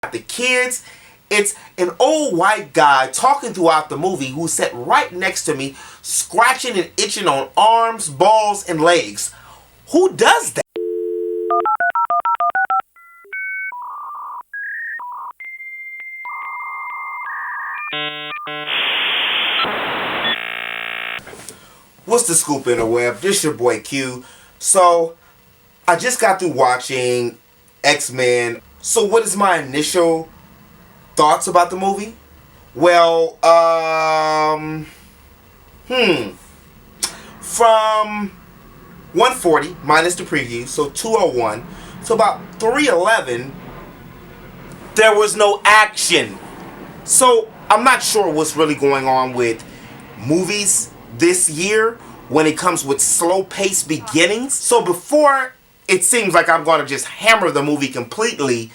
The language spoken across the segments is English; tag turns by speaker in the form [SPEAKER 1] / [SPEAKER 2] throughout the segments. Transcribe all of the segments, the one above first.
[SPEAKER 1] The kids, it's an old white guy talking throughout the movie who sat right next to me, scratching and itching on arms, balls, and legs. Who does that? What's the scoop in the web? This your boy Q. So, I just got through watching X-Men. So what is my initial thoughts about the movie? Well, from 140 minus the preview, so 201, to about 311, there was no action. So I'm not sure what's really going on with movies this year when it comes with slow-paced beginnings. So before it seems like I'm going to just hammer the movie completely,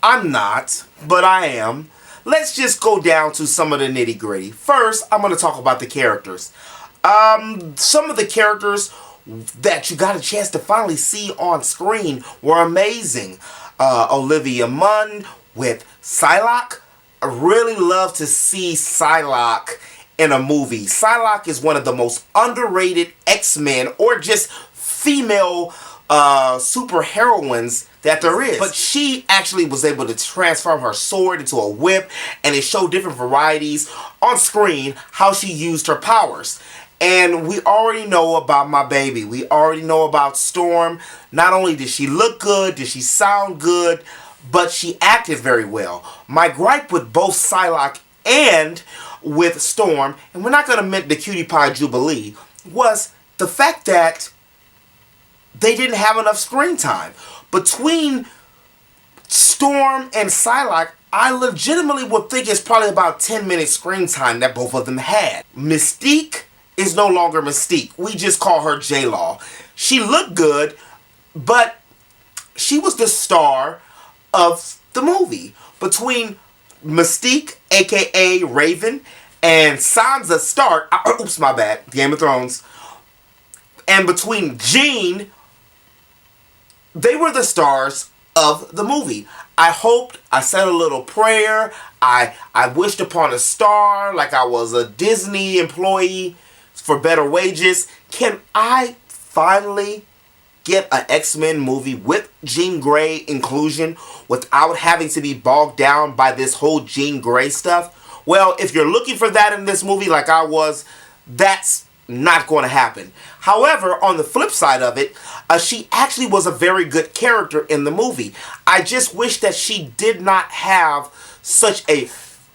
[SPEAKER 1] I'm not, but I am. Let's just go down to some of the nitty-gritty. First, I'm going to talk about the characters. Some of the characters that you got a chance to finally see on screen were amazing. Olivia Munn with Psylocke. I really love to see Psylocke in a movie. Psylocke is one of the most underrated X-Men or just female superheroines that there is. But she actually was able to transform her sword into a whip, and it showed different varieties on screen how she used her powers. And we already know about my baby. We already know about Storm. Not only did she look good, did she sound good, but she acted very well. My gripe with both Psylocke and with Storm, and we're not going to admit the Cutie Pie Jubilee, was the fact that they didn't have enough screen time. Between Storm and Psylocke, I legitimately would think it's probably about 10 minutes screen time that both of them had. Mystique is no longer Mystique. We just call her J-Law. She looked good, but she was the star of the movie. Between Mystique, aka Raven, and Sansa Stark, oops, my bad, Game of Thrones, and between Jean, they were the stars of the movie. I hoped, I said a little prayer, I wished upon a star like I was a Disney employee for better wages. Can I finally get an X-Men movie with Jean Grey inclusion without having to be bogged down by this whole Jean Grey stuff? Well, if you're looking for that in this movie like I was, that's not going to happen. However, on the flip side of it, she actually was a very good character in the movie. I just wish that she did not have such a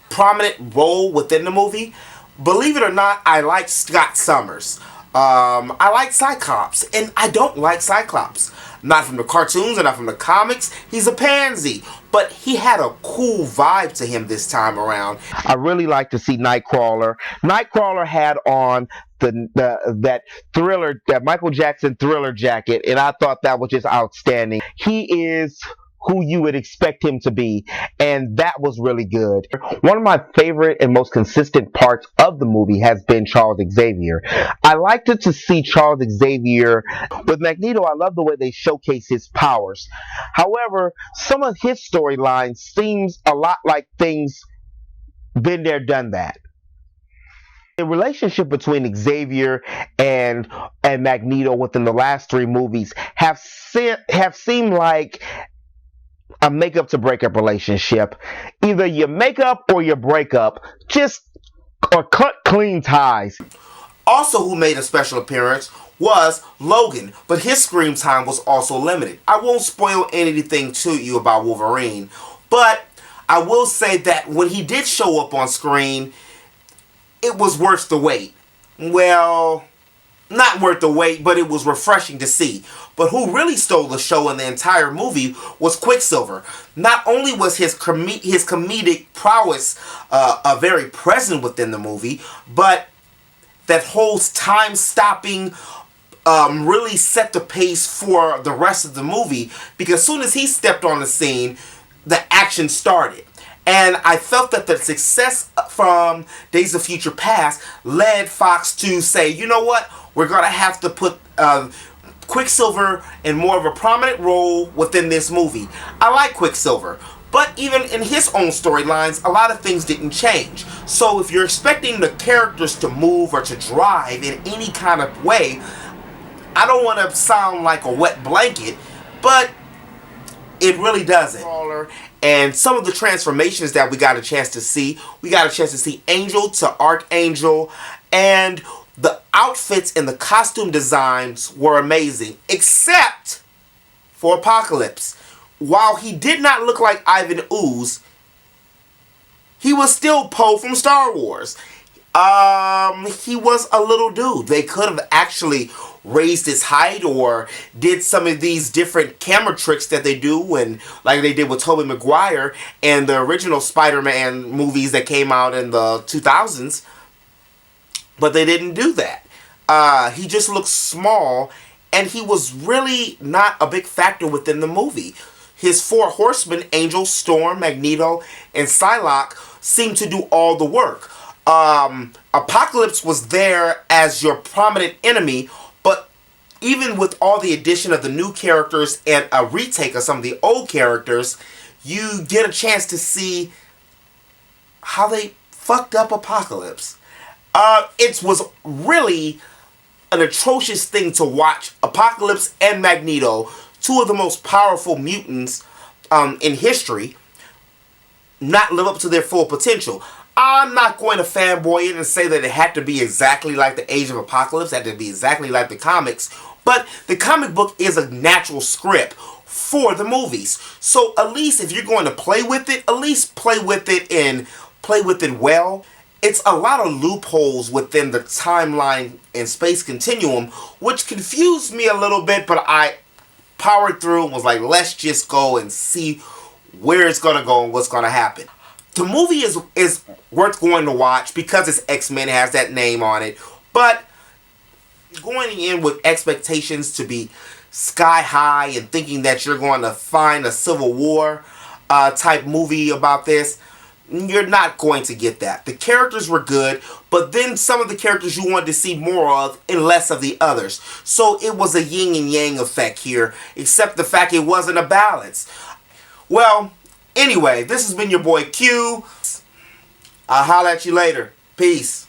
[SPEAKER 1] prominent role within the movie. Believe it or not, I like Scott Summers. I like Cyclops, and I don't like Cyclops. Not from the cartoons and not from the comics. He's a pansy, but he had a cool vibe to him this time around. I really like to see Nightcrawler. Nightcrawler had on that Thriller, that Michael Jackson Thriller jacket, and I thought that was just outstanding. He is who you would expect him to be, and that was really good. One of my favorite and most consistent parts of the movie has been Charles Xavier. I liked it to see Charles Xavier with Magneto. I love the way they showcase his powers. However, some of his storylines seems a lot like things been there, done that. The relationship between Xavier and Magneto within the last three movies have seemed like a make-up to break-up relationship. Either you make up or you break up. Or cut clean ties. Also who made a special appearance was Logan, but his screen time was also limited. I won't spoil anything to you about Wolverine, but I will say that when he did show up on screen, it was worth the wait. Well, not worth the wait, but it was refreshing to see. But who really stole the show in the entire movie was Quicksilver. Not only was his comedic prowess very present within the movie, but that whole time-stopping really set the pace for the rest of the movie, because as soon as he stepped on the scene, the action started. And I felt that the success from Days of Future Past led Fox to say, you know what, we're going to have to put Quicksilver in more of a prominent role within this movie. I like Quicksilver, But even in his own storylines, a lot of things didn't change. So if you're expecting the characters to move or to drive in any kind of way, I don't want to sound like a wet blanket, but it really doesn't. And some of the transformations that we got a chance to see, we got a chance to see Angel to Archangel, and the outfits and the costume designs were amazing, except for Apocalypse. While he did not look like Ivan Ooze, he was still Poe from Star Wars. He was a little dude. They could have actually raised his height or did some of these different camera tricks that they do when, like they did with Tobey Maguire and the original Spider-Man movies that came out in the 2000s. But they didn't do that. He just looked small, and he was really not a big factor within the movie. His four horsemen, Angel, Storm, Magneto, and Psylocke, seemed to do all the work. Apocalypse was there as your prominent enemy, but even with all the addition of the new characters and a retake of some of the old characters, you get a chance to see how they fucked up Apocalypse. It was really an atrocious thing to watch Apocalypse and Magneto, two of the most powerful mutants in history, not live up to their full potential. I'm not going to fanboy it and say that it had to be exactly like the Age of Apocalypse, it had to be exactly like the comics, but the comic book is a natural script for the movies. So at least if you're going to play with it, at least play with it and play with it well. It's a lot of loopholes within the timeline and space continuum, which confused me a little bit, but I powered through and was like, let's just go and see where it's going to go and what's going to happen. The movie is worth going to watch because it's X-Men, it has that name on it, but going in with expectations to be sky high and thinking that you're going to find a Civil War type movie about this, you're not going to get that. The characters were good, but then some of the characters you wanted to see more of and less of the others. So it was a yin and yang effect here, except the fact it wasn't a balance. Well, anyway, this has been your boy Q. I'll holler at you later. Peace.